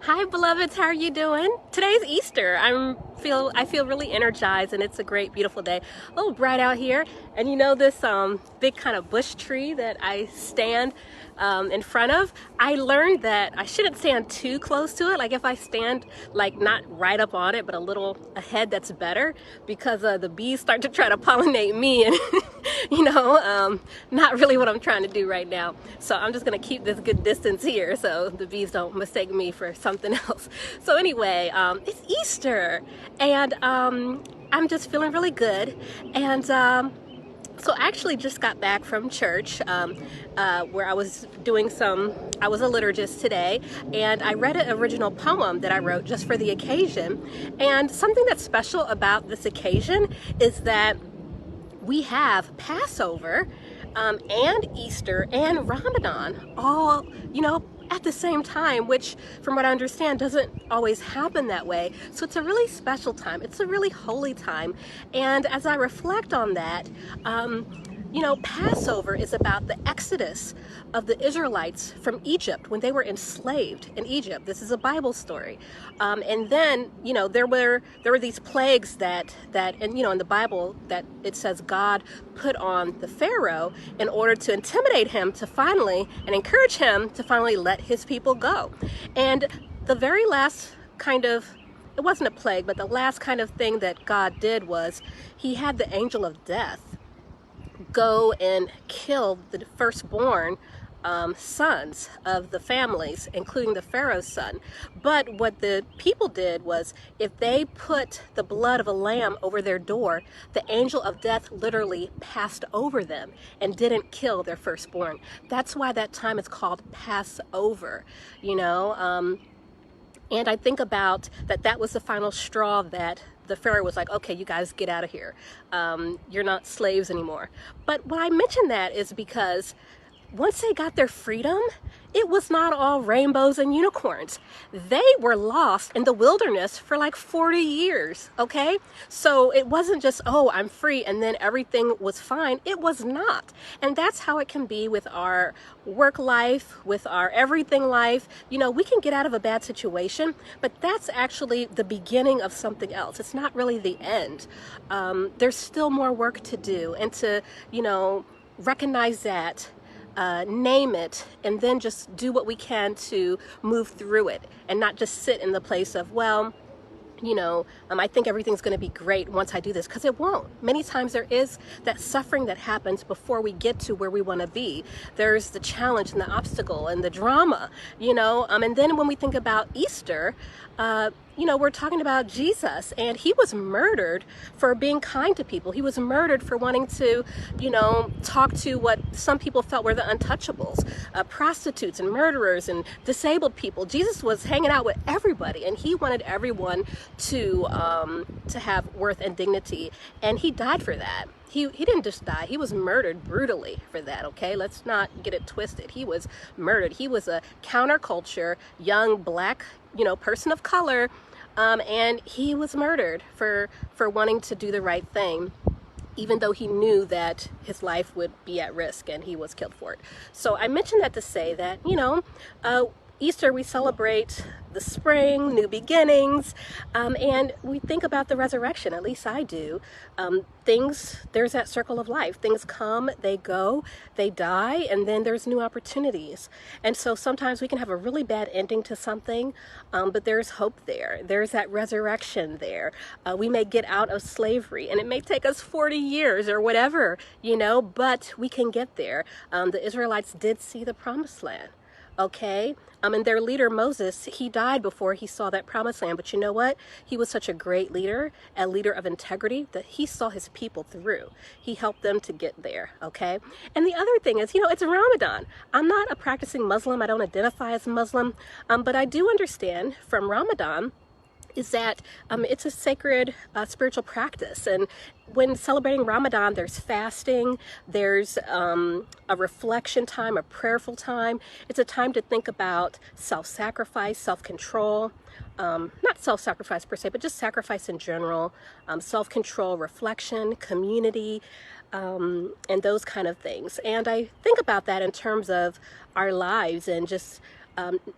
Hi beloveds, how are you doing? Today's Easter. I feel really energized and it's a great beautiful day. A little bright out here. And you know this big kind of bush tree that I stand in front of? I learned that I shouldn't stand too close to it. Like if I stand like not right up on it but a little ahead, that's better, because the bees start to try to pollinate me and not really what I'm trying to do right now. So I'm just gonna keep this good distance here so the bees don't mistake me for something else. So anyway, it's Easter and I'm just feeling really good. And so I actually just got back from church where I was I was a liturgist today, and I read an original poem that I wrote just for the occasion. And something that's special about this occasion is that we have Passover and Easter and Ramadan all, at the same time, which from what I understand doesn't always happen that way. So it's a really special time. It's a really holy time. And as I reflect on that, Passover is about the exodus of the Israelites from Egypt when they were enslaved in Egypt. This is a Bible story. And then, there were these plagues that and in the Bible that it says God put on the Pharaoh in order to intimidate him to finally and encourage him to finally let his people go. And the very last it wasn't a plague, but the last kind of thing that God did was he had the angel of death go and kill the firstborn sons of the families, including the Pharaoh's son. But what the people did was, if they put the blood of a lamb over their door, the angel of death literally passed over them and didn't kill their firstborn. That's why that time is called Passover, and I think about that was the final straw that the Pharaoh was like, okay, you guys get out of here. You're not slaves anymore. But why I mention that is because once they got their freedom, it was not all rainbows and unicorns. They were lost in the wilderness for like 40 years, okay? So it wasn't just, oh, I'm free, and then everything was fine. It was not. And that's how it can be with our work life, with our everything life. We can get out of a bad situation, but that's actually the beginning of something else. It's not really the end. There's still more work to do, and to, recognize that, name it, and then just do what we can to move through it and not just sit in the place of, well, I think everything's going to be great once I do this, because it won't. Many times there is that suffering that happens before we get to where we want to be. There's the challenge and the obstacle and the drama, and then when we think about Easter, we're talking about Jesus, and he was murdered for being kind to people. He was murdered for wanting to, talk to what some people felt were the untouchables, prostitutes and murderers and disabled people. Jesus was hanging out with everybody, and he wanted everyone to have worth and dignity, and he died for that. He didn't just die, he was murdered brutally for that, okay? Let's not get it twisted. He was murdered. He was a counterculture, young black, person of color, and he was murdered for wanting to do the right thing, even though he knew that his life would be at risk, and he was killed for it. So I mentioned that to say that, Easter, we celebrate the spring, new beginnings, and we think about the resurrection. At least I do. There's that circle of life. Things come, they go, they die, and then there's new opportunities. And so sometimes we can have a really bad ending to something, but there's hope there. There's that resurrection there. We may get out of slavery, and it may take us 40 years or whatever, but we can get there. The Israelites did see the promised land. Okay, and their leader Moses, he died before he saw that promised land. But you know what? He was such a great leader, a leader of integrity, that he saw his people through. He helped them to get there. Okay, and the other thing is, it's Ramadan. I'm not a practicing Muslim. I don't identify as Muslim, but I do understand from Ramadan is that it's a sacred spiritual practice. And when celebrating Ramadan, there's fasting, there's a reflection time, a prayerful time. It's a time to think about self-sacrifice, self-control, not self-sacrifice per se, but just sacrifice in general, self-control, reflection, community, and those kind of things. And I think about that in terms of our lives and just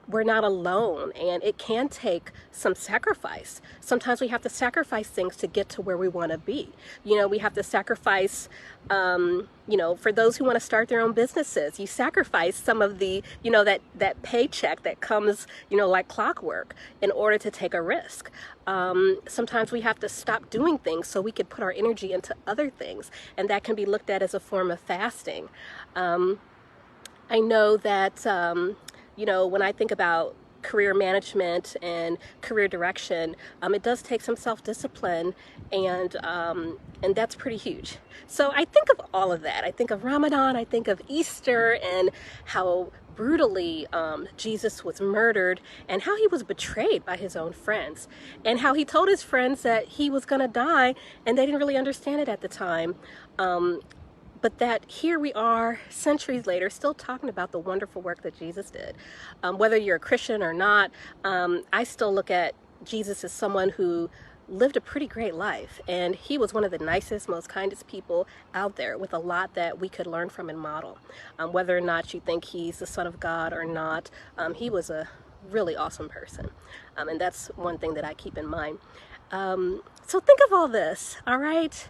we're not alone, and it can take some sacrifice. Sometimes we have to sacrifice things to get to where we want to be. We have to sacrifice, for those who want to start their own businesses, you sacrifice some of the, that paycheck that comes, like clockwork in order to take a risk. Sometimes we have to stop doing things so we could put our energy into other things, and that can be looked at as a form of fasting. I know that, when I think about career management and career direction, it does take some self-discipline, and that's pretty huge. So I think of all of that. I think of Ramadan, I think of Easter, and how brutally Jesus was murdered, and how he was betrayed by his own friends, and how he told his friends that he was going to die, and they didn't really understand it at the time. But that here we are centuries later still talking about the wonderful work that Jesus did. Whether you're a Christian or not, I still look at Jesus as someone who lived a pretty great life, and he was one of the nicest, most kindest people out there, with a lot that we could learn from and model. Whether or not you think he's the Son of God or not, he was a really awesome person, and that's one thing that I keep in mind. So think of all this, all right?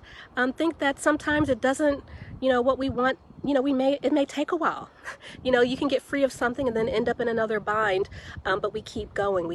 Think that sometimes it doesn't, what we want, it may take a while. You can get free of something and then end up in another bind, but we keep going,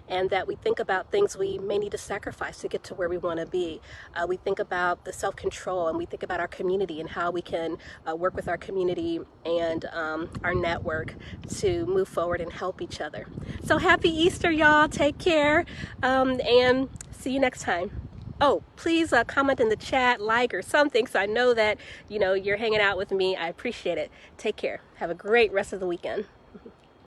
and that we think about things we may need to sacrifice to get to where we want to be. We think about the self-control, and we think about our community and how we can work with our community and our network to move forward and help each other. So happy Easter, y'all. Take care, and see you next time. Oh, please comment in the chat, like, or something, so I know that, you're hanging out with me. I appreciate it. Take care. Have a great rest of the weekend.